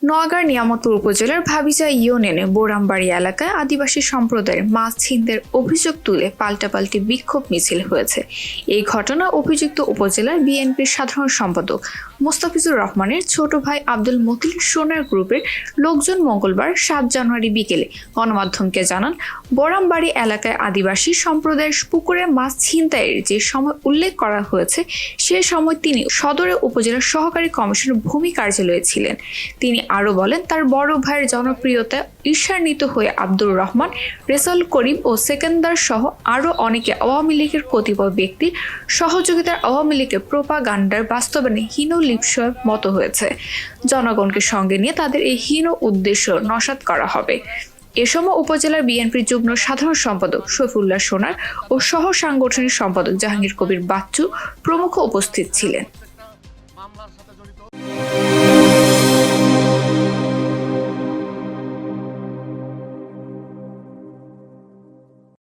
নোয়াগাঁর নিয়ামতপুর উপজেলার ভাবিজা ইউনিয়নে বোরামবাড়ি এলাকায় আদিবাসী সম্প্রদায়ের মাছ ছিনতাইয়ের অভিযোগ তুলে পাল্টাপাল্টি বিক্ষোভ মিছিল হয়েছে। এই ঘটনা অভিযুক্ত উপজেলার বিএনপির সাধারণ সম্পাদক মোস্তাফিজুর রহমানের ছোট ভাই আব্দুল মতিন সোনার গ্রুপের লোকজন মঙ্গলবার 7 জানুয়ারি বিকেলে গণমাধ্যমকে জানান, বোরামবাড়ি এলাকায় আদিবাসী সম্প্রদায়ের পুকুরে মাছ ছিনতাইয়ের যে সময় উল্লেখ করা হয়েছে সে সময় তিনি সদরে উপজেলা সহকারী কমিশনার ভূমি কার্যালয়ে ছিলেন। তিনি আরো বলেন, তার বড় ভাইয়ের জনপ্রিয়তা ঈর্ষান্বিত হয়ে আব্দুর রহমান, রেজাউল করিম ও সেকেন্দার সহ আরো অনেকে আওয়ামী লীগের কতিপয় ব্যক্তির সহযোগিতার আওয়ামী লীগের প্রোপাগান্ডার বাস্তবায়নে হীন লিপ্সের মতো হয়েছে। জনগণকে সঙ্গে নিয়ে তাদের এই হীন উদ্দেশ্য নস্যাৎ করা হবে। এ সময় উপজেলার বিএনপির যুগ্ম সাধারণ সম্পাদক সৈফুল্লাহ সোনার ও সহ সাংগঠনিক সম্পাদক জাহাঙ্গীর কবির বাচ্চু প্রমুখ উপস্থিত ছিলেন।